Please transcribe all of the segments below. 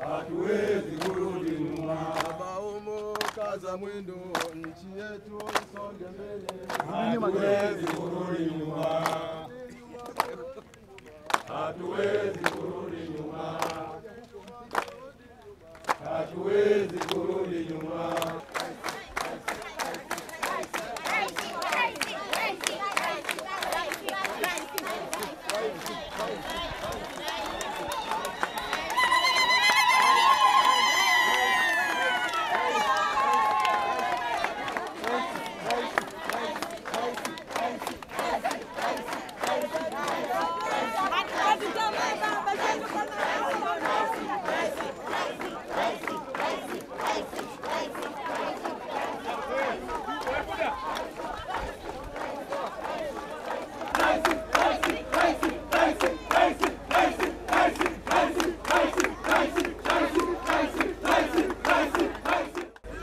hatuwezi kurudi nyuma. Baba kaza mwendo, nchi yetu isonge mbele, hatuwezi kurudi nyuma. Hatuwezi kurudi nyuma. Hatuwezi kurudi nyuma.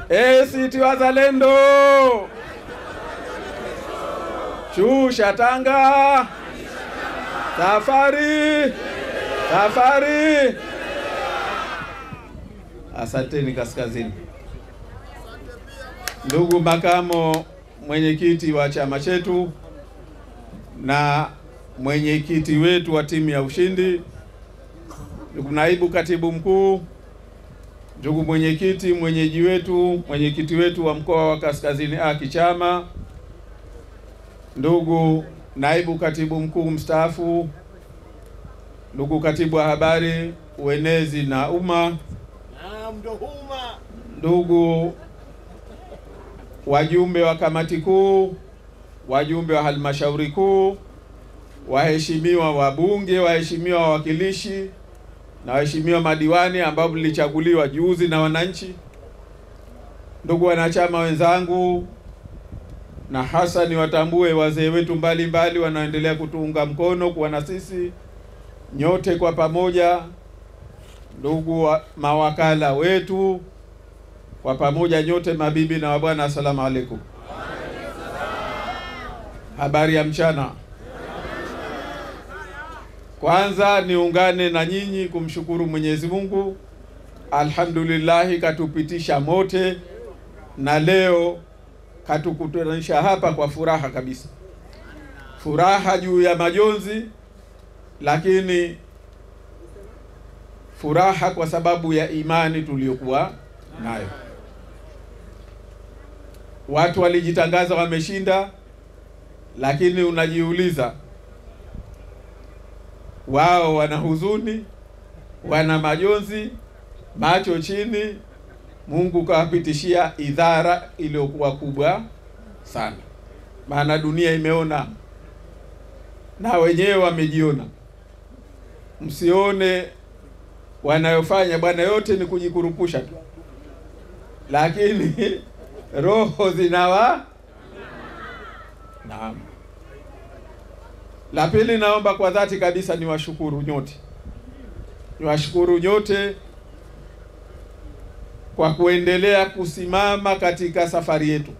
ACT Wazalendo, shusha tanga, safari, safari. Asanteni Kaskazini. Ndugu makamo mwenyekiti wa chama chetu na mwenyekiti wetu wa timu ya ushindi, ndugu naibu katibu mkuu, ndugu mwenyekiti, mwenyekiti wetu wa mkoa wa Kaskazini kichama, ndugu naibu katibu mkuu mstaafu, ndugu katibu wa habari, uenezi na umma, ndugu wajumbe wa kamati kuu, wajumbe wa halmashauri kuu, waheshimiwa wabunge, waheshimiwa wawakilishi na waheshimiwa madiwani ambao mlichaguliwa juzi na wananchi, ndugu wanachama wenzangu, na hasa ni watambue wazee wetu mbalimbali wanaendelea kutuunga mkono kuwa na sisi nyote kwa pamoja, ndugu mawakala wetu kwa pamoja nyote, mabibi na mabwana, asalamu alaykum. Habari ya mchana. Kwanza niungane na nyinyi kumshukuru Mwenyezi Mungu. Alhamdulillah, katupitisha mote na leo katukutanisha hapa kwa furaha kabisa. Furaha juu ya majonzi, lakini furaha kwa sababu ya imani tuliyokuwa nayo. Watu walijitangaza wameshinda, lakini unajiuliza, wao wana huzuni, wana majonzi, macho chini. Mungu kawapitishia idhara iliyokuwa kubwa sana, maana dunia imeona na wenyewe wamejiona. Msione wanayofanya bwana, yote ni kujikurupusha tu, lakini roho zinawa. Naam. La pili, naomba kwa dhati kabisa niwashukuru nyote kwa kuendelea kusimama katika safari yetu,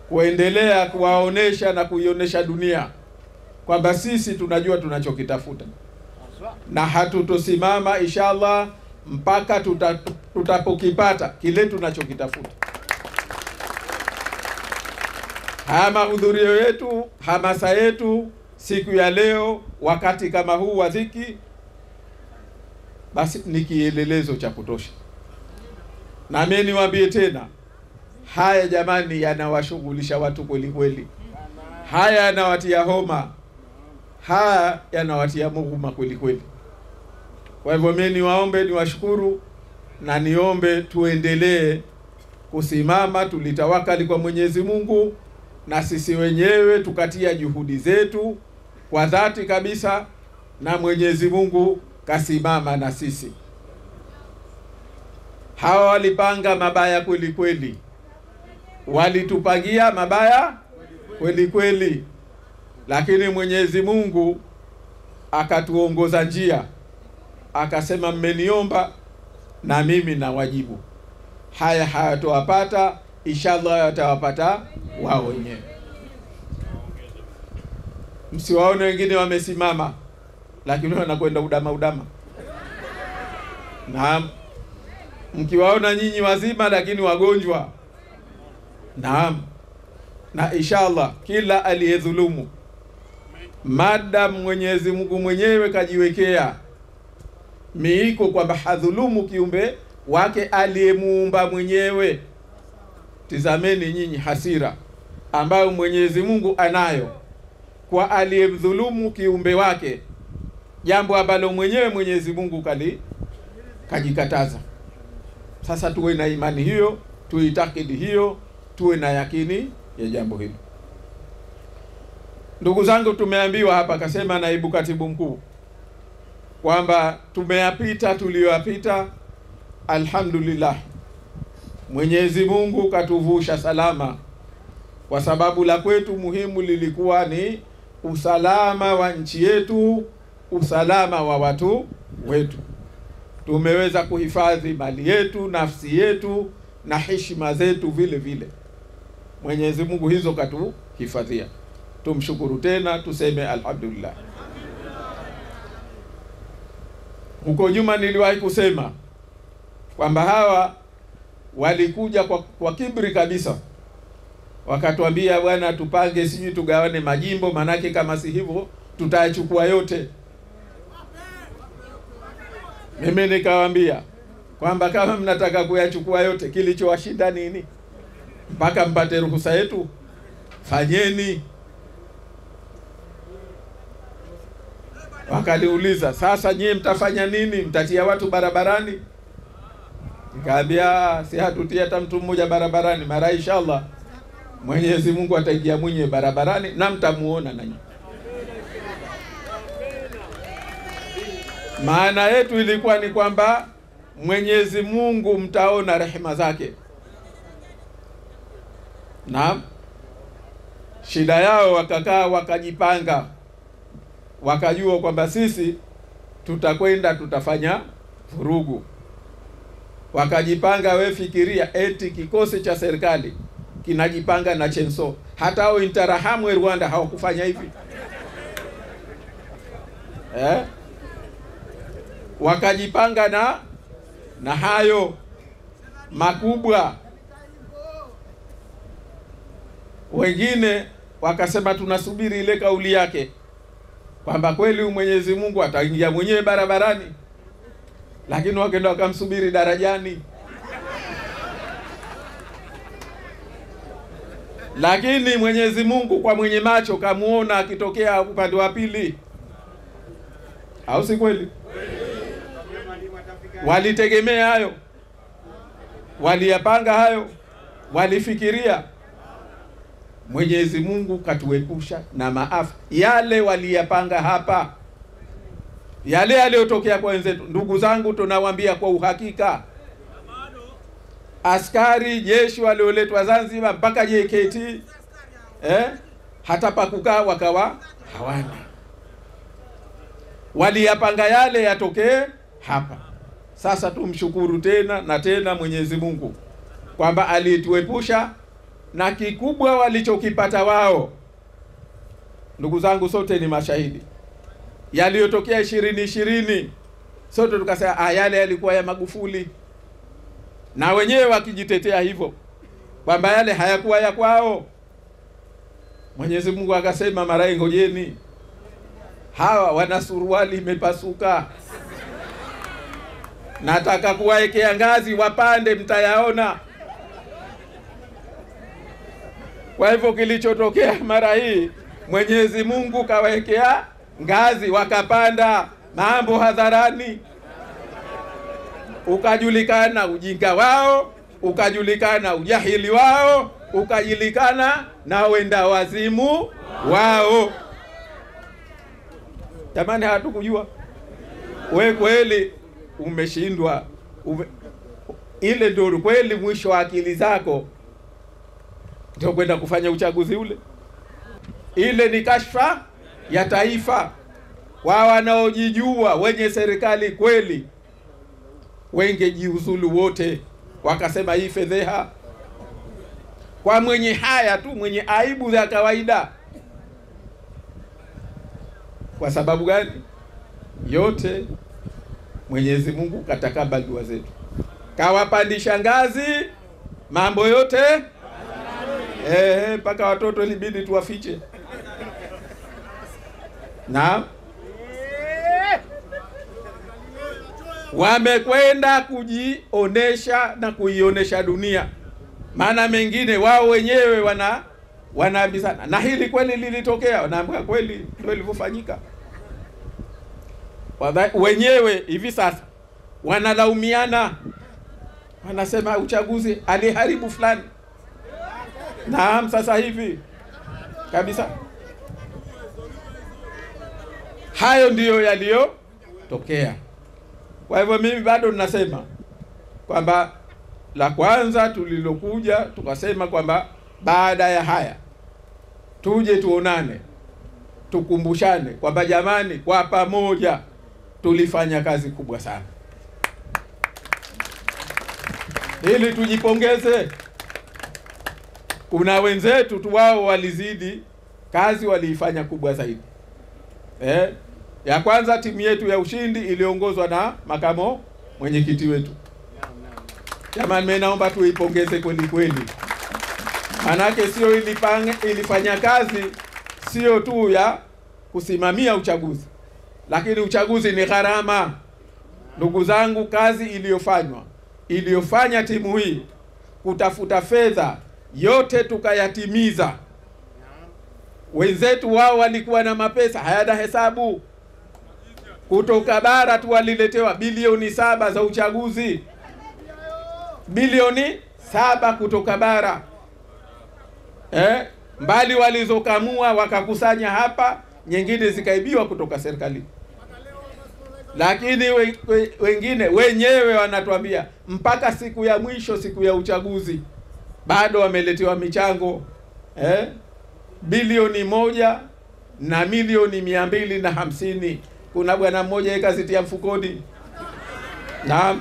kuendelea kuwaonesha na kuionyesha dunia kwamba sisi tunajua tunachokitafuta, na hatutosimama inshallah mpaka tutapokipata kile tunachokitafuta. Haya mahudhurio yetu, hamasa yetu siku ya leo, wakati kama huu wa dhiki, basi ni kielelezo cha kutosha. Na mimi niwaambie tena, haya jamani, yanawashughulisha watu kweli kweli. Haya yanawatia homa, haya yanawatia mughuma kweli kweli. Kwa hivyo mimi niwaombe, niwashukuru na niombe tuendelee kusimama, tulitawakali kwa Mwenyezi Mungu, na sisi wenyewe tukatia juhudi zetu kwa dhati kabisa, na Mwenyezi Mungu kasimama na sisi. Hawa walipanga mabaya kweli kweli, walitupangia mabaya kweli kweli, lakini Mwenyezi Mungu akatuongoza njia, akasema mmeniomba na mimi na wajibu. Haya hayatowapata, inshallah yatawapata wao wenyewe. Msiwaone wengine wamesimama lakini wanakwenda udama. Naam. Mkiwaona nyinyi wazima lakini wagonjwa. Naam. Na inshallah kila aliyedhulumu, madam Mwenyezi Mungu mwenyewe kajiwekea miiko kwamba hadhulumu kiumbe wake aliyemuumba mwenyewe. Tizameni nyinyi hasira ambayo Mwenyezi Mungu anayo kwa aliyemdhulumu kiumbe wake, jambo ambalo mwenyewe Mwenyezi Mungu kajikataza. Sasa tuwe na imani hiyo, tuitakidi hiyo, tuwe na yakini ya jambo hilo. Ndugu zangu, tumeambiwa hapa, akasema naibu katibu mkuu, kwamba tumeyapita tuliyoyapita, alhamdulillah. Mwenyezi Mungu katuvusha salama, kwa sababu la kwetu muhimu lilikuwa ni usalama wa nchi yetu, usalama wa watu wetu. Tumeweza kuhifadhi mali yetu, nafsi yetu na heshima zetu vile vile. Mwenyezi Mungu hizo katuhifadhia. Tumshukuru tena, tuseme alhamdulillah. Huko nyuma niliwahi kusema kwamba hawa walikuja kwa kibri kabisa, wakatuambia bwana, tupange sijui tugawane majimbo, manake kama si hivyo tutayachukua yote. Mimi nikawaambia kwamba kama mnataka kuyachukua yote, kilichowashinda nini mpaka mpate ruhusa yetu? Fanyeni. Wakaliuliza, sasa nyie mtafanya nini? Mtatia watu barabarani? Nikaambia si hatutia hata mtu mmoja barabarani, mara inshallah Mwenyezi Mungu ataingia mwenye barabarani na mtamuona nanyi. Maana yetu ilikuwa ni kwamba Mwenyezi Mungu mtaona rehema zake. Naam. Shida yao wakakaa wakajipanga, wakajua kwamba sisi tutakwenda tutafanya vurugu. Wakajipanga, we fikiria, eti kikosi cha serikali kinajipanga na chenso. Hata hao Interahamwe Rwanda hawakufanya hivi. Wakajipanga na hayo makubwa. Wengine wakasema tunasubiri ile kauli yake kwamba kweli Mwenyezi Mungu ataingia mwenyewe barabarani, lakini wakaenda wakamsubiri darajani. Lakini Mwenyezi Mungu kwa mwenye macho kamuona akitokea upande wa pili, au si kweli? Walitegemea hayo, waliyapanga hayo, walifikiria. Mwenyezi Mungu katuepusha na maafa yale waliyapanga hapa, yale yaliyotokea kwa wenzetu. Ndugu zangu, tunawaambia kwa uhakika, askari jeshi walioletwa Zanzibar mpaka JKT hata pakukaa wakawa hawana. Waliyapanga yale yatokee hapa. Sasa tumshukuru tena na tena Mwenyezi Mungu kwamba alituepusha na kikubwa walichokipata wao. Ndugu zangu, sote ni mashahidi yaliyotokea 2020. Sote tukasema yale yalikuwa ya Magufuli, na wenyewe wakijitetea hivyo kwamba yale hayakuwa ya kwao. Mwenyezi Mungu akasema, mara ngojeni, hawa wana suruali imepasuka, nataka kuwaekea ngazi wapande, mtayaona. Kwa hivyo kilichotokea mara hii, Mwenyezi Mungu kawaekea ngazi, wakapanda mambo hadharani, ukajulikana ujinga wao, ukajulikana ujahili wao, ukajulikana na wenda wazimu wao. Jamani, hatukujua. We kweli umeshindwa, ile ndio kweli mwisho wa akili zako ndio kwenda kufanya uchaguzi ule. Ile ni kashfa ya taifa. Wao wanaojijua wenye serikali kweli wenge jiuzulu wote, wakasema hii fedheha kwa mwenye haya tu, mwenye aibu za kawaida. Kwa sababu gani? Yote Mwenyezi Mungu katakabali dua zetu, kawapandisha ngazi mambo yote mpaka watoto ilibidi tuwafiche. Na wamekwenda kujionesha na kuionesha dunia, maana mengine wao wenyewe wanaambizana, na hili kweli lilitokea, wanaambia kweli ndio ilivyofanyika. Wenyewe hivi sasa wanalaumiana, wanasema uchaguzi aliharibu fulani. Naam, sasa hivi kabisa. Hayo ndiyo yaliyotokea. Kwa hivyo mimi bado ninasema kwamba la kwanza tulilokuja tukasema kwamba baada ya haya tuje tuonane, tukumbushane kwamba jamani, kwa pamoja tulifanya kazi kubwa sana, ili tujipongeze. Kuna wenzetu tu wao walizidi kazi, waliifanya kubwa zaidi. Ya kwanza, timu yetu ya ushindi iliongozwa na makamo mwenyekiti wetu. Jamani, mimi naomba tuipongeze kweli kweli. Manake sio ilifanya kazi sio tu ya kusimamia uchaguzi, lakini uchaguzi ni gharama. Ndugu zangu, kazi iliyofanya timu hii kutafuta fedha yote tukayatimiza. Wenzetu wao walikuwa na mapesa hayana hesabu. Kutoka bara tu waliletewa bilioni 7 za uchaguzi, bilioni 7 kutoka bara. Mbali walizokamua wakakusanya hapa, nyingine zikaibiwa kutoka serikali. Lakini wengine wenyewe wanatuambia mpaka siku ya mwisho, siku ya uchaguzi, bado wameletewa michango bilioni 1 na milioni 250. Kuna bwana mmoja ikazitia mfukoni na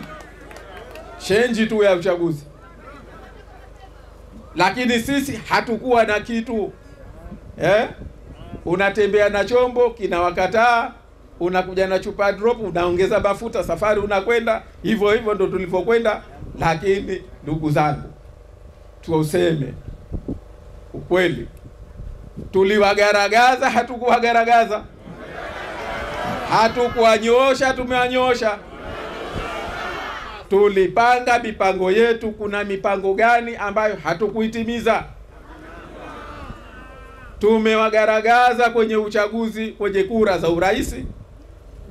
chenji tu ya uchaguzi. Lakini sisi hatukuwa na kitu. Unatembea na chombo kinawakataa, unakuja na chupa drop, unaongeza mafuta, safari unakwenda. Hivyo ndo tulivyokwenda. Lakini ndugu zangu, tuuseme ukweli, tuliwagaragaza, hatukuwagaragaza, hatukuwanyoosha, tumewanyoosha. Tulipanga mipango yetu. Kuna mipango gani ambayo hatukuitimiza? Tumewagaragaza kwenye uchaguzi, kwenye kura za urais.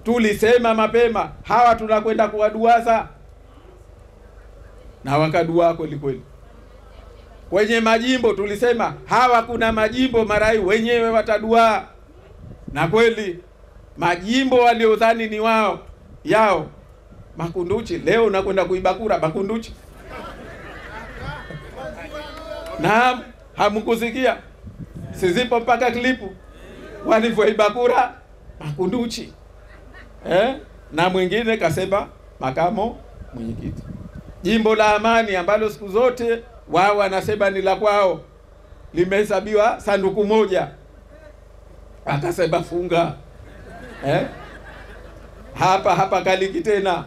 Tulisema mapema hawa tunakwenda kuwaduaza, na wakadua kweli kweli. Kwenye majimbo tulisema hawa, kuna majimbo marai wenyewe watadua, na kweli majimbo waliodhani ni wao yao, Makunduchi leo unakwenda kuiba kura Makunduchi. Na hamkusikia, sizipo mpaka klipu walivyoiba kura Makunduchi. Na mwingine kasema makamo mwenyekiti. Jimbo la Amani ambalo siku zote wao wanasema ni la kwao, limehesabiwa sanduku moja, akasema funga. Hapa kaliki tena.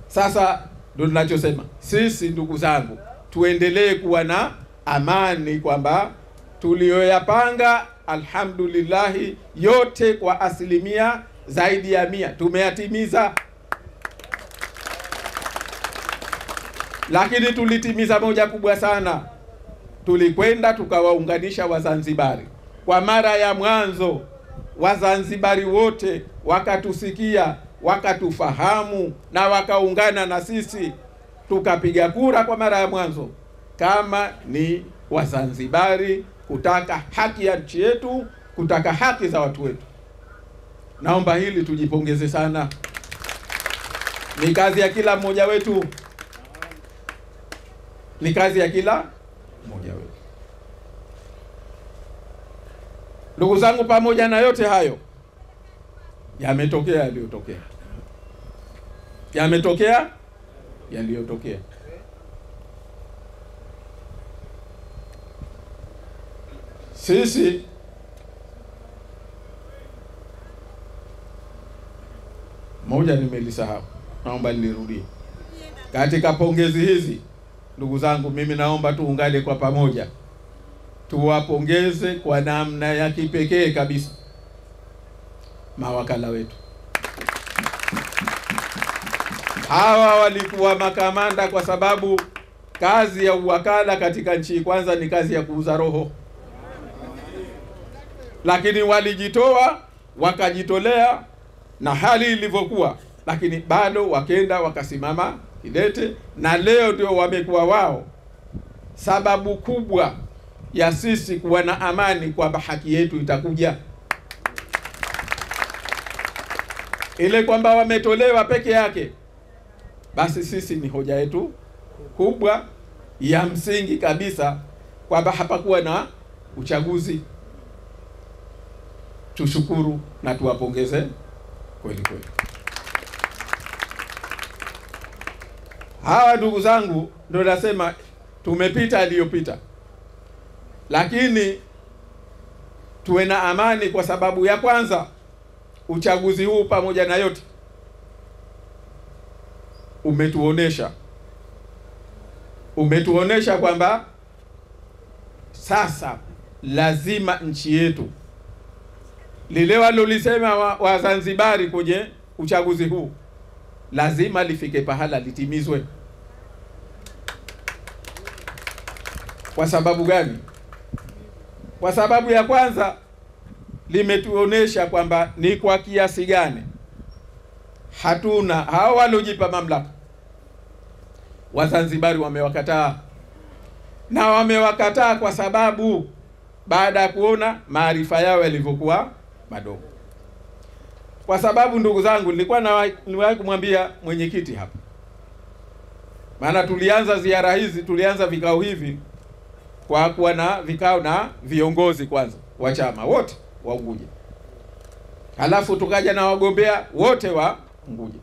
Sasa ndio tunachosema sisi, ndugu zangu, tuendelee kuwa na amani kwamba tulioyapanga alhamdulillah yote kwa asilimia zaidi ya 100 tumeyatimiza. Lakini tulitimiza moja kubwa sana. Tulikwenda tukawaunganisha Wazanzibari. Kwa mara ya mwanzo Wazanzibari wote wakatusikia, wakatufahamu na wakaungana na sisi, tukapiga kura kwa mara ya mwanzo kama ni Wazanzibari, kutaka haki ya nchi yetu, kutaka haki za watu wetu. Naomba hili tujipongeze sana. Ni kazi ya kila mmoja wetu. Ni kazi ya kila mmoja wetu. Ndugu zangu, pamoja na yote hayo, yametokea yaliyotokea. Yametokea yaliyotokea. Sisi moja nimelisahau, naomba nilirudie. Katika pongezi hizi, ndugu zangu, mimi naomba tuungane kwa pamoja, tuwapongeze kwa namna ya kipekee kabisa mawakala wetu. Hawa walikuwa makamanda kwa sababu kazi ya uwakala katika nchi kwanza ni kazi ya kuuza roho, lakini walijitoa, wakajitolea na hali ilivyokuwa, lakini bado wakenda wakasimama kidete, na leo ndio wamekuwa wao sababu kubwa ya sisi kuwa na amani kwamba haki yetu itakuja. Ile kwamba wametolewa peke yake, basi sisi ni hoja yetu kubwa ya msingi kabisa kwamba hapakuwa na uchaguzi. Tushukuru na tuwapongeze kweli kweli. Hawa ndugu zangu ndio nasema tumepita aliyopita, lakini tuwe na amani kwa sababu ya kwanza, uchaguzi huu pamoja na yote umetuonesha kwamba sasa lazima nchi yetu lile walolisema Wazanzibari kwenye uchaguzi huu lazima lifike pahala litimizwe. Kwa sababu gani? Kwa sababu ya kwanza, limetuonesha kwamba ni kwa kiasi gani hatuna hao waliojipa mamlaka. Wazanzibari wamewakataa, na wamewakataa kwa sababu baada ya kuona maarifa yao yalivyokuwa madogo. Kwa sababu ndugu zangu, niliwahi kumwambia mwenyekiti hapa, maana tulianza ziara hizi, tulianza vikao hivi kwa kuwa na vikao na viongozi kwanza wa chama wote wa Unguja, halafu tukaja na wagombea wote wa Unguja,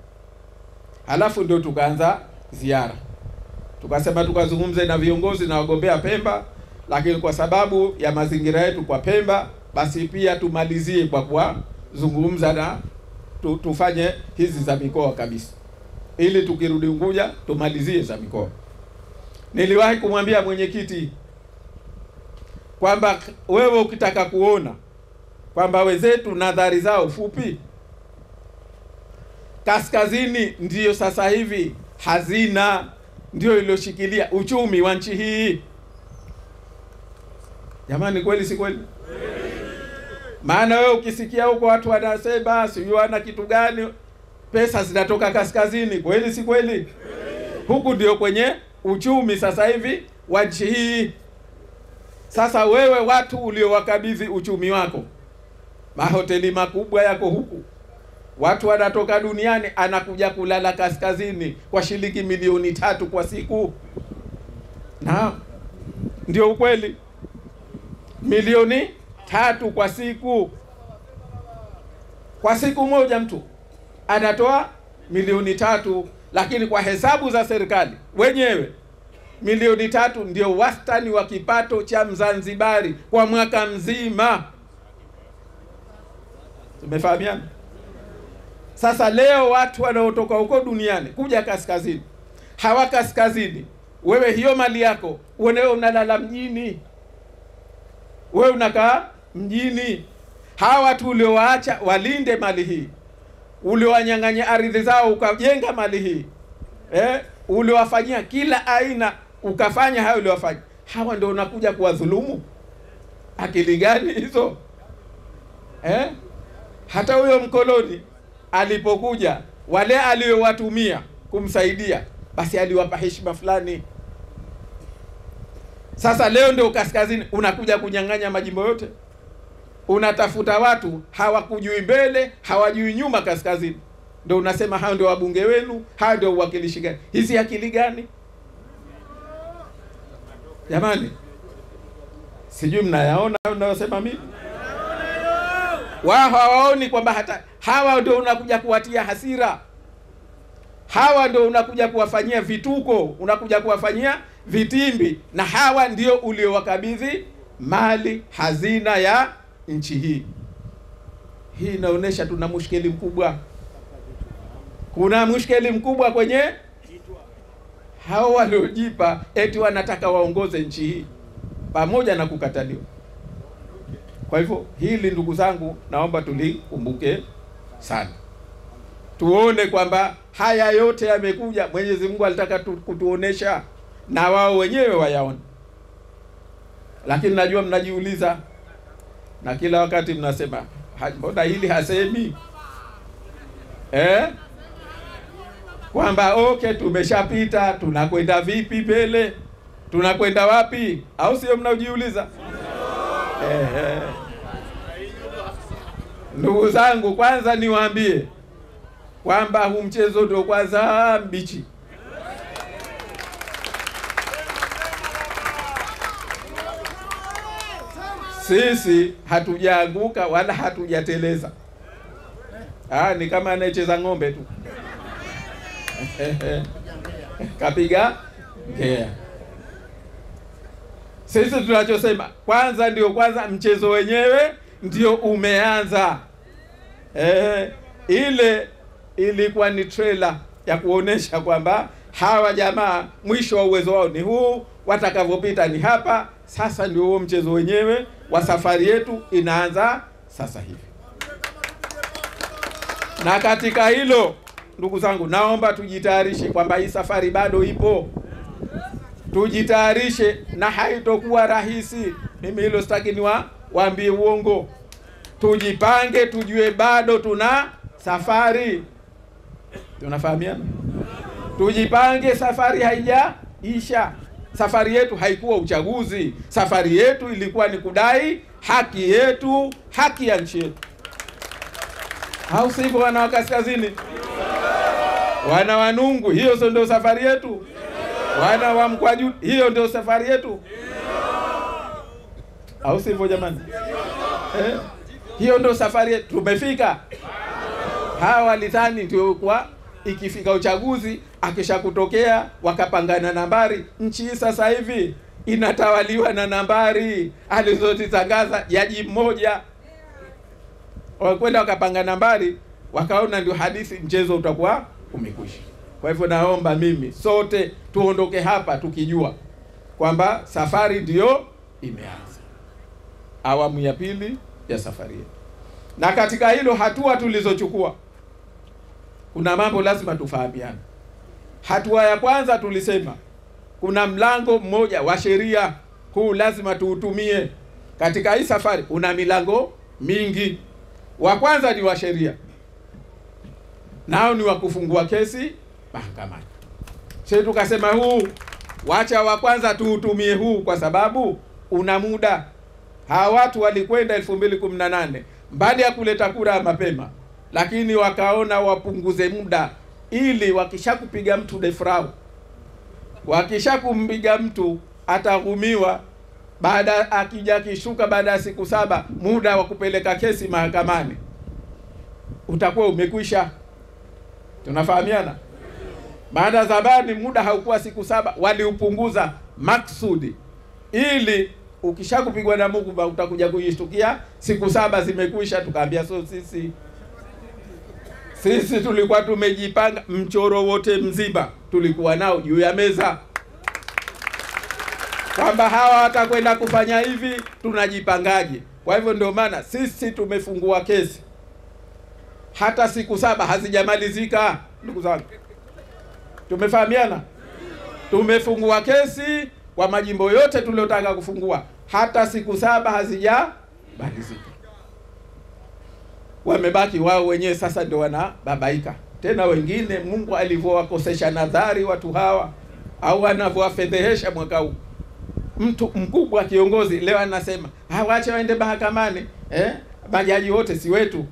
halafu ndio tukaanza ziara. Tukasema tukazungumze na viongozi na wagombea Pemba, lakini kwa sababu ya mazingira yetu kwa Pemba, basi pia tumalizie kwa kuwazungumza na tufanye hizi za mikoa kabisa, ili tukirudi Unguja tumalizie za mikoa. Niliwahi kumwambia mwenyekiti kwamba wewe ukitaka kuona kwamba wenzetu nadhari zao fupi, kaskazini ndiyo sasa hivi hazina ndio iliyoshikilia uchumi wa nchi hii. Jamani, kweli si kweli? Maana wewe ukisikia huko watu wanasema sijui wana kitu gani, pesa zinatoka kaskazini, kweli si kweli? Huku ndio kwenye uchumi sasa hivi wa nchi hii. Sasa wewe watu uliowakabidhi uchumi wako, mahoteli makubwa yako huku, watu wanatoka duniani anakuja kulala kaskazini kwa shilingi milioni 3 kwa siku. Na ndio ukweli, milioni 3 kwa siku. Kwa siku moja mtu anatoa milioni 3, lakini kwa hesabu za serikali wenyewe milioni 3 ndio wastani wa kipato cha Mzanzibari kwa mwaka mzima. Tumefahamiana? Sasa leo watu wanaotoka huko duniani kuja kaskazini, hawa kaskazini, wewe hiyo mali yako wewe unalala mjini, wewe unakaa mjini. Hawa watu uliowaacha walinde mali hii, uliowanyang'anya ardhi zao ukajenga mali hii, uliowafanyia kila aina ukafanya hayo uliowafanya, hawa ndio unakuja kuwadhulumu? Akili gani hizo? Hata huyo mkoloni alipokuja, wale aliowatumia kumsaidia, basi aliwapa heshima fulani. Sasa leo ndio kaskazini unakuja kunyang'anya majimbo yote, unatafuta watu hawakujui mbele hawajui nyuma kaskazini, ndio unasema hao ndio wabunge wenu, hao ndio uwakilishi gani? Hizi akili gani jamani? Sijui mnayaona au mnayosema mimi? Wao hawaoni kwamba hata hawa ndio unakuja kuwatia hasira, hawa ndio unakuja kuwafanyia vituko, unakuja kuwafanyia vitimbi, na hawa ndio uliowakabidhi mali hazina ya nchi hii. Hii inaonesha tuna mushkeli mkubwa. Kuna mushkeli mkubwa kwenye hao waliojipa eti wanataka waongoze nchi hii pamoja na kukataliwa. Kwa hivyo hili, ndugu zangu, naomba tulikumbuke sana, tuone kwamba haya yote yamekuja, Mwenyezi Mungu alitaka kutuonesha na wao wenyewe wayaone. Lakini najua mnajiuliza na kila wakati mnasema, mbona hili hasemi kwamba okay, tumeshapita, tunakwenda vipi mbele, tunakwenda wapi? Au sio? Mnajiuliza. Ndugu zangu, kwanza niwaambie kwamba huu mchezo ndio kwanza mbichi. Sisi hatujaanguka wala hatujateleza. Ni kama anayecheza ng'ombe tu. Kapiga ngea. Sisi tunachosema kwanza, ndio kwanza mchezo wenyewe ndio umeanza. Ile ilikuwa ni trailer ya kuonesha kwamba hawa jamaa mwisho wa uwezo wao ni huu, watakavyopita ni hapa. Sasa ndio huo mchezo wenyewe wa safari yetu inaanza sasa hivi. Na katika hilo, ndugu zangu, naomba tujitayarishe kwamba hii safari bado ipo. Tujitayarishe na haitokuwa rahisi. Mimi hilo sitaki waambie uongo. Tujipange, tujue bado tuna safari. Tunafahamiana? Tujipange, safari haijaisha. Safari yetu haikuwa uchaguzi. Safari yetu ilikuwa ni kudai haki yetu, haki ya nchi yetu. Au sivyo, wana wa Kaskazini? Wana wa Nungu, hiyo ndio safari yetu. Wana wa Mkwaju, hiyo ndio safari yetu. Au sivyo jamani? Hiyo ndio safari yetu. Tumefika. Hawa walidhani ndio kwa ikifika uchaguzi akisha kutokea wakapangana nambari. Nchi hii sasa hivi inatawaliwa na nambari alizozitangaza jaji mmoja. Wakwenda wakapanga nambari, wakaona ndio hadithi, mchezo utakuwa umekwisha. Kwa hivyo naomba mimi sote tuondoke hapa tukijua kwamba safari ndio imeanza, awamu ya pili ya safari yetu. Na katika hilo hatua tulizochukua, kuna mambo lazima tufahamiane. Hatua ya kwanza tulisema kuna mlango mmoja wa sheria, huu lazima tuutumie. Katika hii safari una milango mingi. Wa kwanza ni wa sheria, nao ni wa kufungua kesi mahakamani. Sisi tukasema huu, wacha wa kwanza tuutumie huu, kwa sababu una muda. Hawa watu walikwenda 2018 baada ya kuleta kura mapema, lakini wakaona wapunguze muda, ili wakishakupiga mtu defrau, wakishakumpiga mtu atahukumiwa, baada akija kishuka baada ya siku 7, muda wa kupeleka kesi mahakamani utakuwa umekwisha. Tunafahamiana? Baada zamani muda haukuwa siku 7, waliupunguza maksudi, ili ukishakupigwa na Mungu utakuja kujishtukia siku 7 zimekwisha. Tukaambia sisi tulikuwa tumejipanga, mchoro wote mzima tulikuwa nao juu ya meza, kwamba hawa watakwenda kufanya hivi, tunajipangaje. Kwa hivyo ndio maana sisi tumefungua kesi, hata siku 7 hazijamalizika. Ndugu zangu, tumefahamiana? Tumefungua kesi kwa majimbo yote tuliotaka kufungua, hata siku 7 hazijamalizika. Wamebaki wao wenyewe sasa ndio wanababaika. Tena wengine Mungu alivyowakosesha nadhari watu hawa, au anavyowafedhehesha mwaka huu. Mtu mkubwa kiongozi leo anasema waache waende mahakamani. Majaji wote si wetu.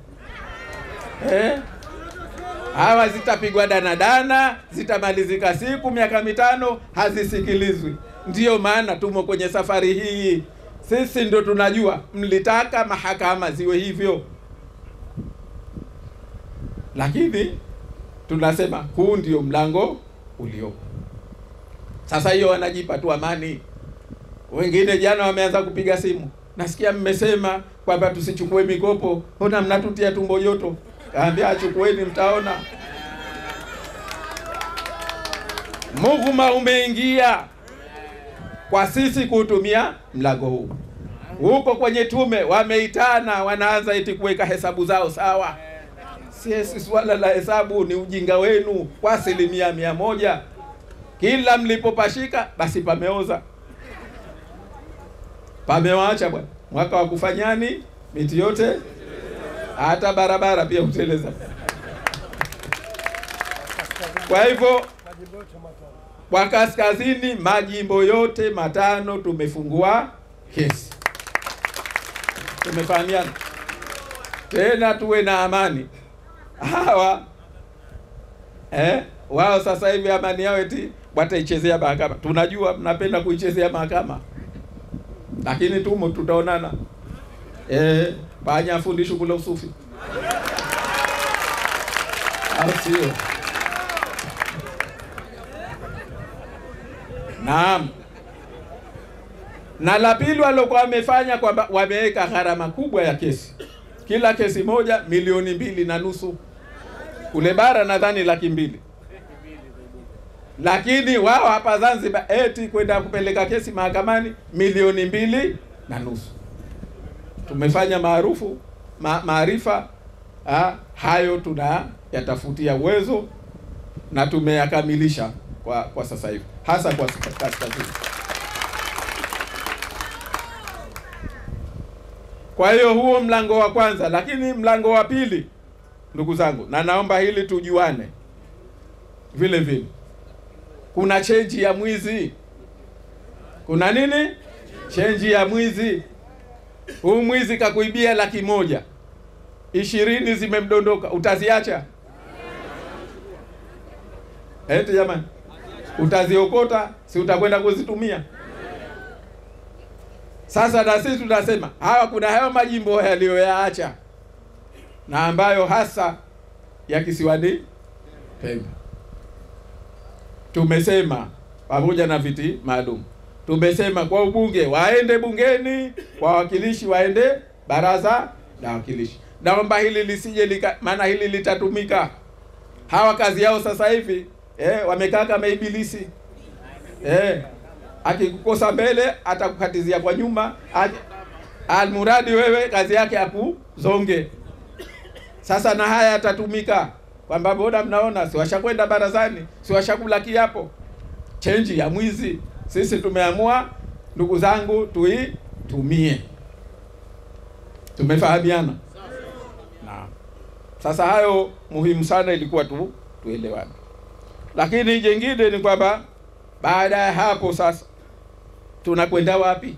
Hawa zitapigwa dana, zitamalizika siku, miaka 5 hazisikilizwi. Ndiyo maana tumo kwenye safari hii. Sisi ndio tunajua mlitaka mahakama ziwe hivyo, lakini tunasema huu ndio mlango uliopo. Sasa hiyo wanajipa tu amani. Wengine jana wameanza kupiga simu, nasikia mmesema kwamba tusichukue mikopo, mbona mnatutia tumbo joto? Kaambia chukueni, mtaona. Mughma umeingia kwa sisi kutumia mlango huu. Huko kwenye tume wameitana, wanaanza eti kuweka hesabu zao sawa. Sisi swala la hesabu ni ujinga wenu kwa 100%. Kila mlipopashika basi pameoza, pamewaacha bwana. Mwaka wa kufanyani miti yote, hata barabara pia uteleza. Kwa hivyo kwa kaskazini majimbo yote 5 tumefungua kesi. Tumefahamiana tena, tuwe na amani. Hawa wao sasa hivi amani yao eti wataichezea mahakama. Tunajua mnapenda kuichezea mahakama, lakini tutaonana. Panya fundisho kula usufi, au sio? Naam. Na la pili walokuwa wamefanya kwamba wameweka gharama kubwa ya kesi. Kila kesi moja 2.5 milioni. Kule bara nadhani 200,000. Lakini wao hapa Zanzibar eti kwenda kupeleka kesi mahakamani 2.5 milioni. Tumefanya maarifa hayo, tunayatafutia uwezo na tumeyakamilisha kwa sasa hivi, hasa kwa kaskazini. Kwa hiyo huo mlango wa kwanza, lakini mlango wa pili, ndugu zangu, na naomba hili tujuane vile vile, kuna chenji ya mwizi. Kuna nini? Chenji ya mwizi. Huu mwizi kakuibia 100,000, 20 zimemdondoka, utaziacha? Eti jamani, utaziokota? Si utakwenda kuzitumia? Sasa na sisi tunasema kuna hayo majimbo yaliyoyaacha na ambayo hasa ya kisiwani Pemba. Tumesema pamoja na viti maalum, tumesema kwa ubunge waende bungeni, kwa wakilishi waende baraza la wakilishi. Naomba hili lisije maana hili litatumika. Hawa kazi yao sasa hivi wamekaa kama ibilisi. Akikukosa mbele atakukatizia kwa nyuma, almuradi wewe kazi yake akuzonge. Sasa na haya yatatumika kwamba boda, mnaona si washakwenda barazani, si washakula kiapo. Chenji ya mwizi sisi tumeamua, ndugu zangu, tuitumie. Tumefahamiana? Naam. Sasa hayo muhimu sana, ilikuwa tuelewane. Lakini jengine ni kwamba baada ya hapo sasa tunakwenda wapi?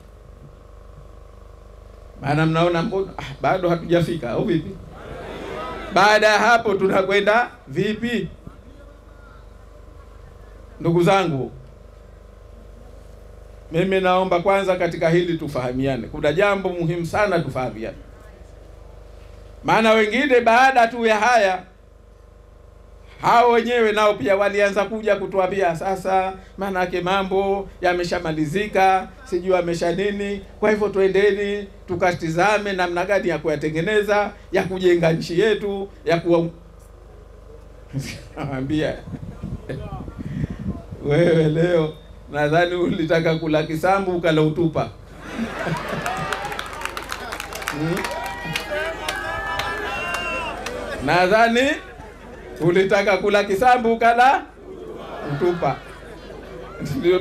Maana mnaona mbona bado hatujafika au vipi? Baada ya hapo tunakwenda vipi? Ndugu zangu, mimi naomba kwanza katika hili tufahamiane. Kuna jambo muhimu sana tufahamiane. Maana wengine baada tu ya haya, hao wenyewe nao pia walianza kuja kutuambia sasa, maana yake mambo yameshamalizika, sijui amesha nini. Kwa hivyo twendeni tukatizame namna gani ya kuyatengeneza, ya kujenga nchi yetu, ya kuambia wewe leo nadhani ulitaka kula kisambu ukala utupa. Nadhani ulitaka kula kisambu ukala utupa. Ndio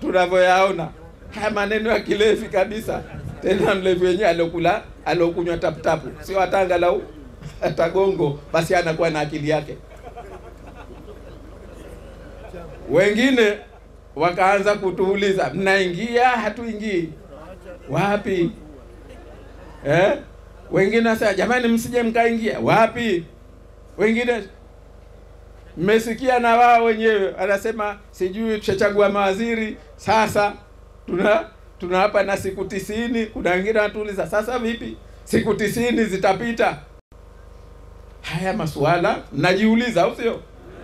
tunavyoyaona haya maneno ya kilevi kabisa. Tena mlevi wenyewe alokunywa tapu, sio atanga lau atagongo, basi anakuwa na akili yake. Wengine wakaanza kutuuliza, mnaingia hatuingii wapi? Wengine sasa, jamani msije mkaingia wapi? Wengine mmesikia na wao wenyewe anasema sijui tushachagua mawaziri sasa tuna hapa na siku 90. Kuna wengine wanatuuliza sasa vipi siku 90 zitapita? Haya masuala mnajiuliza, au sio?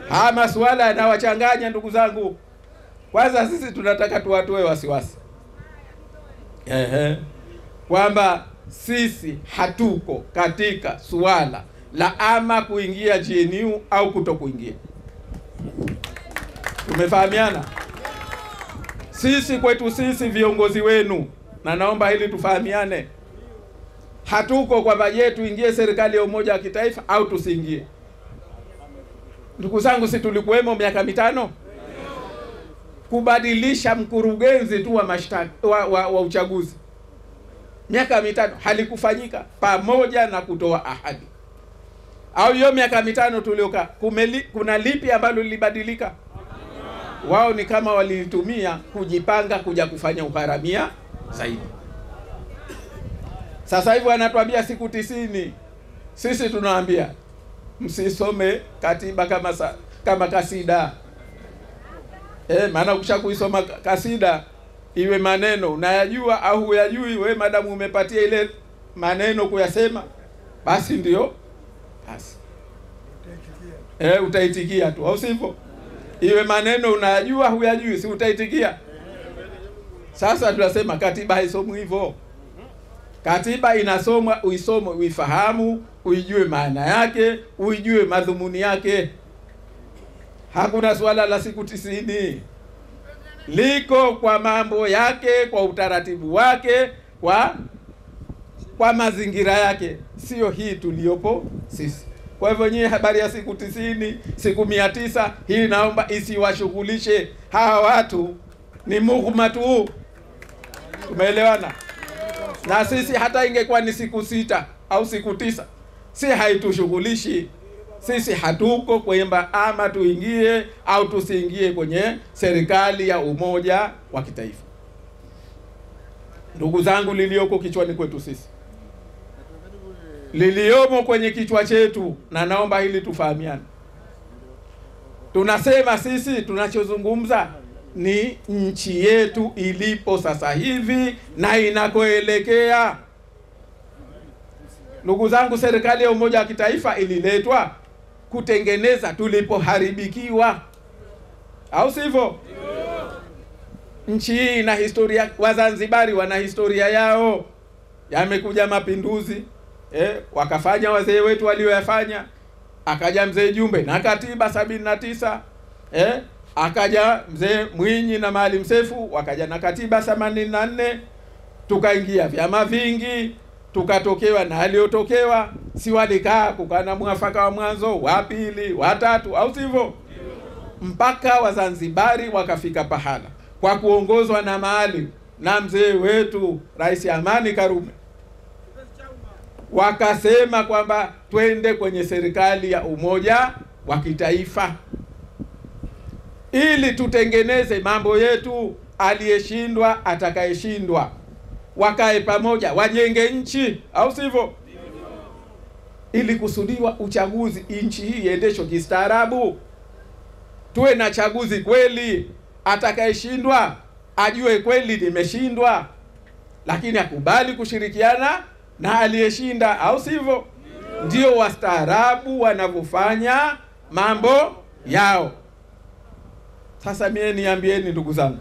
Haya masuala yanawachanganya ndugu zangu. Kwanza sisi tunataka tuwatoe wasiwasi kwamba sisi hatuko katika suala la ama kuingia GNU au kutokuingia. Tumefahamiana? Sisi kwetu sisi viongozi wenu, na naomba hili tufahamiane, hatuko kwa bajeti tuingie serikali ya umoja wa kitaifa au tusiingie. Ndugu zangu, si tulikuwemo miaka mitano? Kubadilisha mkurugenzi tu wa mashtaka wa uchaguzi miaka mitano halikufanyika, pamoja na kutoa ahadi. Au hiyo miaka mitano tulioka kuna lipi ambalo lilibadilika? Wao ni kama walitumia kujipanga kuja kufanya uharamia zaidi. Sasa hivi wanatuambia siku 90. Sisi tunawaambia msisome katiba kama kasida. Maana ukishakuisoma kasida iwe maneno unayajua au huyajui, we madamu umepatia ile maneno kuyasema, basi ndio basi utaitikia tu, au sivyo? Iwe maneno unayajua huyajui, si utaitikia? Sasa tunasema katiba haisomwi hivyo. Katiba inasomwa, uisome, uifahamu, uijue maana yake, uijue madhumuni yake. Hakuna swala la siku 90. Liko kwa mambo yake, kwa utaratibu wake, kwa mazingira yake, sio hii tuliyopo sisi. Kwa hivyo nyie habari ya siku 90, siku 900, hii naomba isiwashughulishe. Hawa watu ni mughma tu. Tumeelewana? Na sisi hata ingekuwa ni siku 6 au siku 9, si haitushughulishi. Sisi hatuko kwamba ama tuingie au tusiingie kwenye serikali ya umoja wa kitaifa. Ndugu zangu, lilioko kichwani kwetu sisi, liliomo kwenye kichwa chetu, na naomba hili tufahamiane. Tunasema sisi tunachozungumza ni nchi yetu ilipo sasa hivi na inakoelekea. Ndugu zangu, serikali ya umoja wa kitaifa ililetwa kutengeneza tulipoharibikiwa, au sivyo? Nchi hii ina historia, Wazanzibari wana historia yao. Yamekuja mapinduzi, wakafanya wazee wetu walioyafanya, akaja mzee Jumbe na katiba 79, akaja mzee Mwinyi na Maalim Seif wakaja na katiba 84, tukaingia vyama vingi, tukatokewa na aliotokewa, si walikaa kukana mwafaka wa mwanzo, wa pili, wa tatu, au sivyo? Mpaka Wazanzibari wakafika pahala kwa kuongozwa na Maalim na mzee wetu Rais Amani Karume, wakasema kwamba twende kwenye serikali ya umoja wa kitaifa ili tutengeneze mambo yetu, aliyeshindwa atakayeshindwa, wakae pamoja wajenge nchi, au sivyo? Ili kusudiwa uchaguzi, nchi hii iendeshwe kistaarabu, tuwe na chaguzi kweli, atakayeshindwa ajue kweli nimeshindwa, lakini akubali kushirikiana na aliyeshinda, au sivyo? Ndio wastaarabu wanavyofanya mambo yao. Sasa mie niambieni ndugu zangu,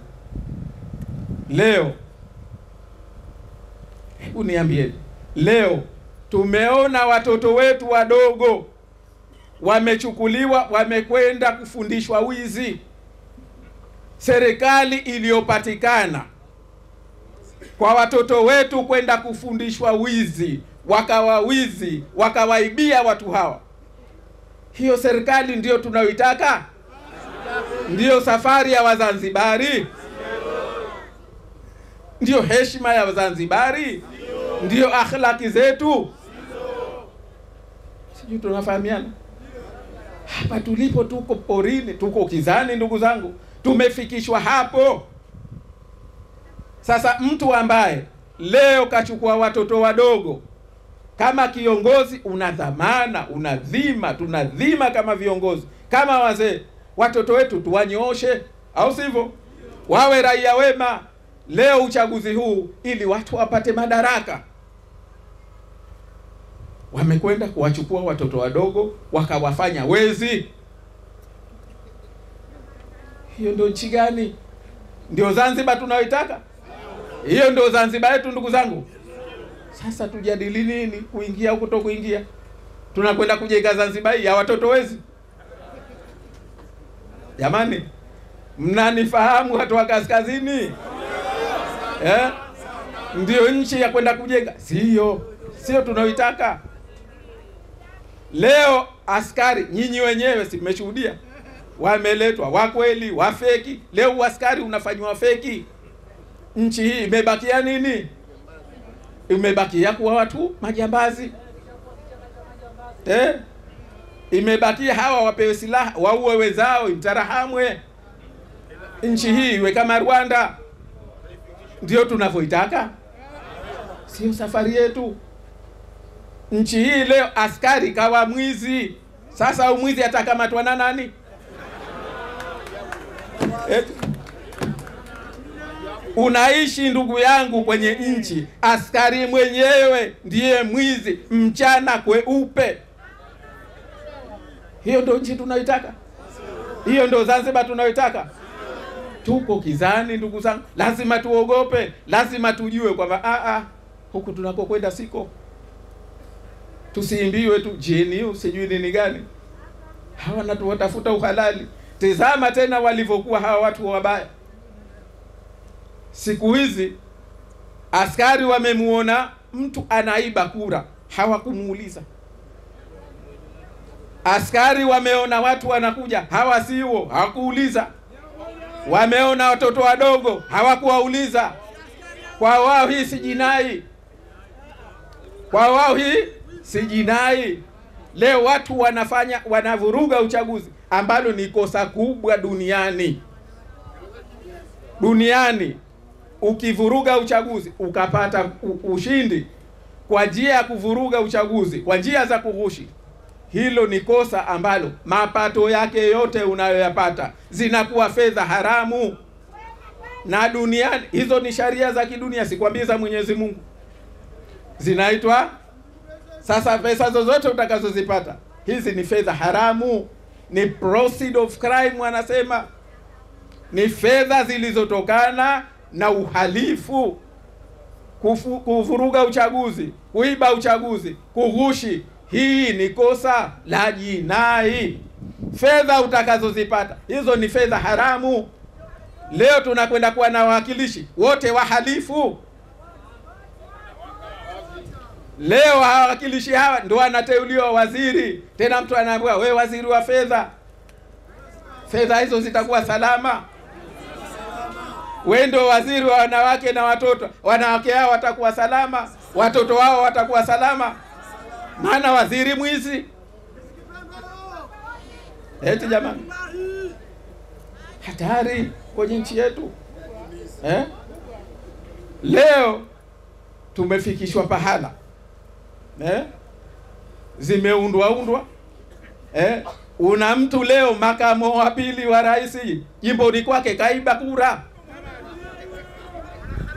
leo, hebu niambieni, leo tumeona watoto wetu wadogo wamechukuliwa, wamekwenda kufundishwa wizi. Serikali iliyopatikana kwa watoto wetu kwenda kufundishwa wizi, wakawawizi, wakawaibia watu hawa, hiyo serikali ndiyo tunayoitaka? Ndiyo safari ya Wazanzibari? Ndiyo heshima ya Wazanzibari? Ndiyo akhlaki zetu? Sijui tunafahamiana? Hapa tulipo tuko porini, tuko kizani ndugu zangu, tumefikishwa hapo. Sasa mtu ambaye leo kachukua watoto wadogo, kama kiongozi una dhamana, una dhima, tuna dhima kama viongozi, kama wazee, watoto wetu tuwanyooshe, au sivyo? Wawe raia wema. Leo uchaguzi huu ili watu wapate madaraka, wamekwenda kuwachukua watoto wadogo wakawafanya wezi. Hiyo ndio nchi gani? Ndio Zanzibar tunayoitaka? Hiyo ndio Zanzibar yetu ndugu zangu? Sasa tujadili nini? Kuingia au kutokuingia? Tunakwenda kujenga Zanzibar ya watoto wezi? Jamani, mnanifahamu watu wa kaskazini? Ndio nchi ya kwenda kujenga? Sio tunaoitaka. Leo askari nyinyi wenyewe si mmeshuhudia, wameletwa wa kweli, wa feki. Leo askari unafanywa feki. Nchi hii imebakia nini? Imebakia kuwa watu majambazi. Imebakia hawa wapewe silaha, waue wenzao, imtarahamwe. Nchi hii iwe kama Rwanda. Ndio tunavyoitaka? Sio safari yetu. Nchi hii leo askari kawa mwizi. Sasa mwizi atakamatwa na nani? Unaishi ndugu yangu kwenye nchi, askari mwenyewe ndiye mwizi mchana kweupe. Hiyo ndio nchi tunaitaka? Hiyo ndio Zanzibar tunaitaka? Tuko kizani ndugu zangu. Lazima tuogope, lazima tujue kwamba huku tunakokwenda siko. Tusiimbiwe tu GNU sijui nini gani. Hawa natu watafuta uhalali. Tazama tena walivyokuwa hawa watu wabaya. Siku hizi askari wamemuona mtu anaiba kura, hawakumuuliza. Askari wameona watu wanakuja, hawa sio, hawakuuliza. Wameona watoto wadogo, hawakuwauliza. Kwa wao hii si jinai. Kwa wao hii si jinai. Leo watu wanavuruga uchaguzi, ambalo ni kosa kubwa duniani. Duniani ukivuruga uchaguzi ukapata ushindi kwa njia ya kuvuruga uchaguzi, kwa njia za kughushi, hilo ni kosa ambalo mapato yake yote unayoyapata zinakuwa fedha haramu. Na duniani hizo ni sharia za kidunia, sikwambii za Mwenyezi Mungu. Zinaitwa sasa, pesa zozote utakazozipata hizi ni fedha haramu, ni proceed of crime wanasema. Ni fedha zilizotokana na uhalifu, kuvuruga uchaguzi, kuiba uchaguzi, kughushi. Hii ni kosa la jinai. Fedha utakazozipata hizo ni fedha haramu. Leo tunakwenda kuwa na wawakilishi wote wahalifu. Leo wawakilishi hawa ndio wanateuliwa waziri. Tena mtu anaambiwa wewe waziri wa fedha. Fedha hizo zitakuwa salama? Wewe ndio waziri wa wanawake na watoto. Wanawake hao watakuwa salama? Watoto wao watakuwa salama? Maana waziri mwizi. Eti jamani, hatari kwenye nchi yetu. Leo tumefikishwa pahala zimeundwa una mtu leo makamo wa pili wa rais jimboni kwake kaiba kura.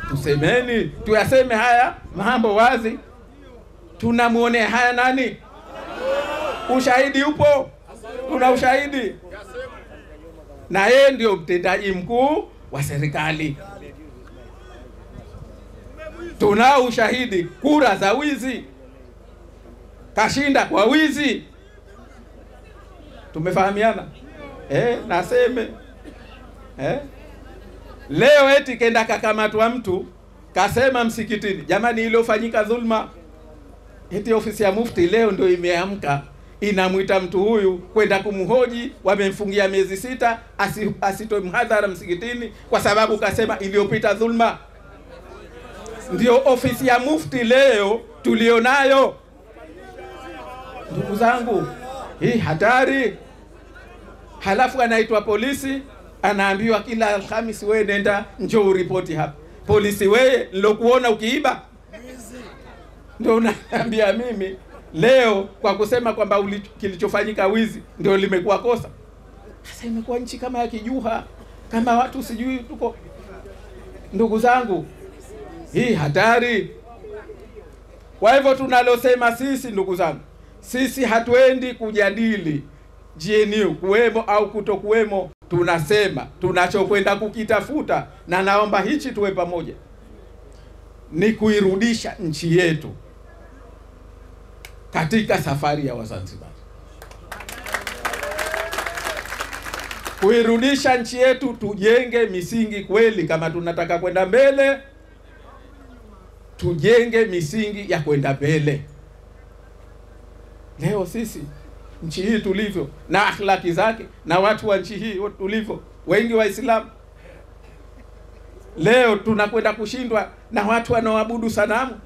Tusemeni, tuyaseme haya mambo wazi. Tunamuonea haya nani? Ushahidi upo, tuna ushahidi, na yeye ndio mtendaji mkuu wa serikali. Tunao ushahidi, kura za wizi, kashinda kwa wizi. Tumefahamiana? Naseme leo eti kenda kakamatwa mtu kasema msikitini, jamani iliyofanyika dhulma. Eti ofisi ya mufti leo ndio imeamka inamuita mtu huyu kwenda kumhoji, wamemfungia miezi 6 asitoe mhadhara msikitini kwa sababu kasema iliyopita dhulma. Ndio ofisi ya mufti leo tulionayo. Ndugu zangu, hii hatari. Halafu anaitwa polisi, anaambiwa kila Alhamisi wewe nenda njoo uripoti hapa. Polisi wewe nilokuona ukiiba? Ndio unaambia mimi leo kwa kusema kwamba kilichofanyika wizi ndio limekuwa kosa. Sasa imekuwa nchi kama ya kijuha, kama watu sijui tuko. Ndugu zangu, hii hatari. Kwa hivyo tunalosema sisi, ndugu zangu, sisi hatuendi kujadili GNU kuwemo au kutokuwemo. Tunasema tunachokwenda kukitafuta, na naomba hichi tuwe pamoja, ni kuirudisha nchi yetu katika safari ya Wazanzibari. kuirudisha nchi yetu, tujenge misingi kweli. Kama tunataka kwenda mbele, tujenge misingi ya kwenda mbele. Leo sisi nchi hii tulivyo na akhlaki zake na watu wa nchi hii tulivyo, wengi Waislamu, leo tunakwenda kushindwa na watu wanaoabudu sanamu.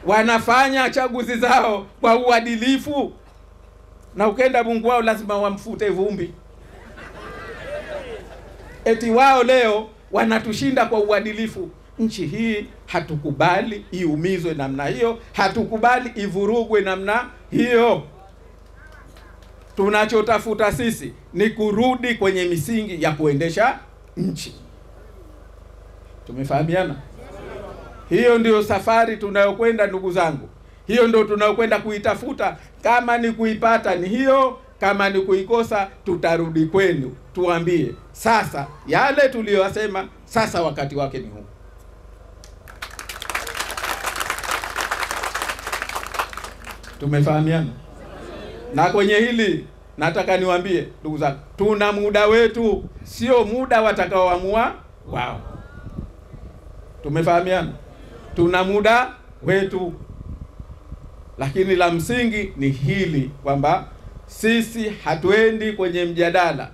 Wanafanya chaguzi zao kwa uadilifu, na ukenda Mungu wao lazima wamfute vumbi. Eti wao leo wanatushinda kwa uadilifu. Nchi hii hatukubali iumizwe namna hiyo, hatukubali ivurugwe namna hiyo. Tunachotafuta sisi ni kurudi kwenye misingi ya kuendesha nchi. Tumefahamiana? Hiyo ndio safari tunayokwenda, ndugu zangu. Hiyo ndio tunayokwenda kuitafuta. Kama ni kuipata ni hiyo, kama ni kuikosa tutarudi kwenu, tuambie sasa yale tuliyosema, sasa wakati wake ni huu. Tumefahamiana? Na kwenye hili nataka niwaambie ndugu zangu, tuna muda wetu, sio muda watakaoamua wao. Tumefahamiana? Tuna muda wetu, lakini la msingi ni hili kwamba sisi hatuendi kwenye mjadala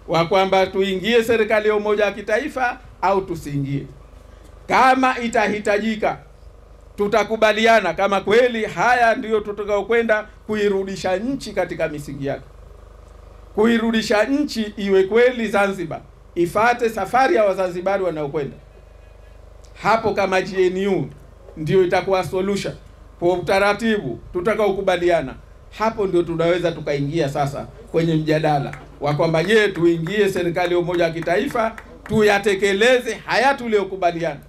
wa kwamba tuingie serikali ya umoja wa kitaifa au tusiingie. Kama itahitajika, tutakubaliana kama kweli haya ndiyo tutakayokwenda kuirudisha nchi katika misingi yake. Kuirudisha nchi iwe kweli Zanzibar, ifate safari ya Wazanzibari wanaokwenda. Hapo kama GNU ndio itakuwa solution kwa utaratibu tutakaokubaliana. Hapo ndio tunaweza tukaingia sasa kwenye mjadala wa kwamba je, tuingie serikali ya umoja wa kitaifa, tuyatekeleze haya tuliyokubaliana.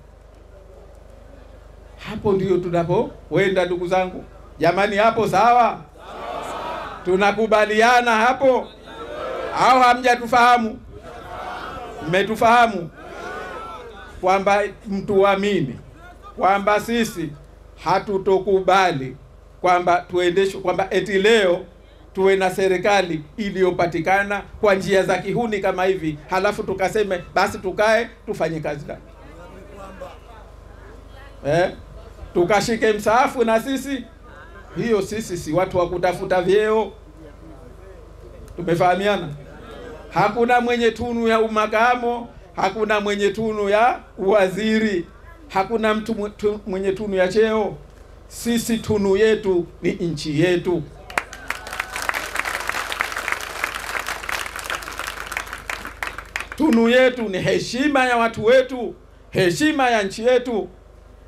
Hapo ndio tunapoenda ndugu zangu. Jamani, hapo sawa? Tunakubaliana hapo au hamjatufahamu? Mmetufahamu kwamba mtuamini kwamba sisi hatutokubali kwamba tuendeshwe, kwamba eti leo tuwe na serikali iliyopatikana kwa njia za kihuni kama hivi, halafu tukaseme basi tukae tufanye kazi gani? Tukashike msaafu na sisi? Hiyo sisi si watu wa kutafuta vyeo. Tumefahamiana? Hakuna mwenye tunu ya umakamo, hakuna mwenye tunu ya uwaziri, hakuna mtu mwenye tunu ya cheo. Sisi tunu yetu ni nchi yetu. Tunu yetu ni heshima ya watu wetu, heshima ya nchi yetu.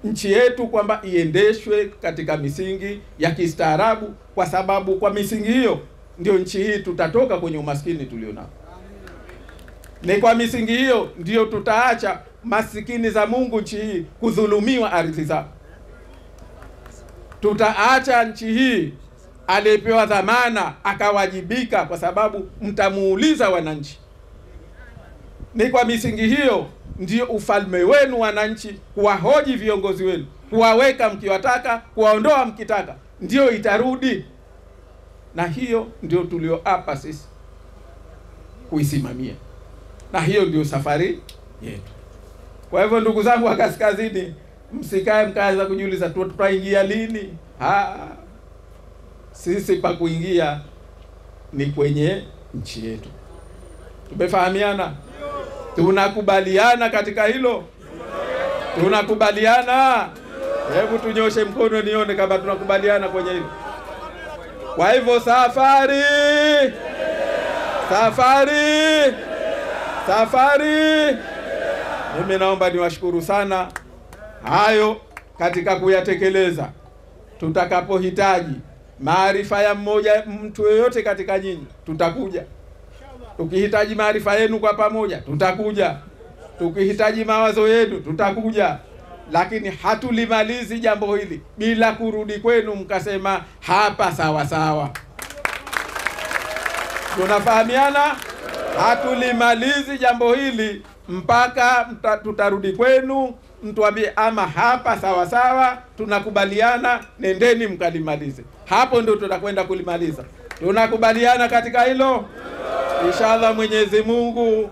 Nchi yetu kwamba iendeshwe katika misingi ya kistaarabu, kwa sababu kwa misingi hiyo ndio nchi hii tutatoka kwenye umaskini tulionao. Ni kwa misingi hiyo ndio tutaacha masikini za Mungu nchi hii kudhulumiwa ardhi zao. Tutaacha nchi hii aliyepewa dhamana akawajibika, kwa sababu mtamuuliza wananchi. Ni kwa misingi hiyo ndio ufalme wenu wananchi, kuwahoji viongozi wenu, kuwaweka mkiwataka, kuwaondoa mkitaka, ndio itarudi. Na hiyo ndio tulioapa sisi kuisimamia, na hiyo ndio safari yetu. Kwa hivyo ndugu zangu wa kaskazini, msikae mkaanza kujiuliza tutaingia lini. Sisi pa kuingia ni kwenye nchi yetu. Tumefahamiana? Tunakubaliana katika hilo? Tunakubaliana? Hebu tunyoshe mkono nione kama tunakubaliana kwenye hilo. Kwa hivyo safari, safari, safari. Mimi naomba niwashukuru sana hayo katika kuyatekeleza. Tutakapohitaji maarifa ya mtu yoyote katika nyinyi, tutakuja. Tukihitaji maarifa yenu kwa pamoja, tutakuja. Tukihitaji mawazo yenu, tutakuja. Lakini hatulimalizi jambo hili bila kurudi kwenu mkasema hapa sawa sawa. Tunafahamiana? Hatulimalizi jambo hili mpaka tutarudi kwenu mtuambie ama hapa sawa sawa, tunakubaliana, nendeni mkalimalize. Hapo ndio tutakwenda kulimaliza. Tunakubaliana katika hilo? Inshallah Mwenyezi Mungu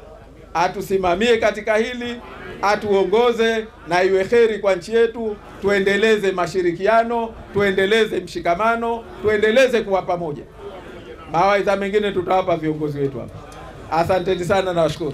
atusimamie katika hili, atuongoze na iwe kheri kwa nchi yetu. Tuendeleze mashirikiano, tuendeleze mshikamano, tuendeleze kuwa pamoja. Mawaidha mengine tutawapa viongozi wetu hapa. Asanteni sana na washukuru.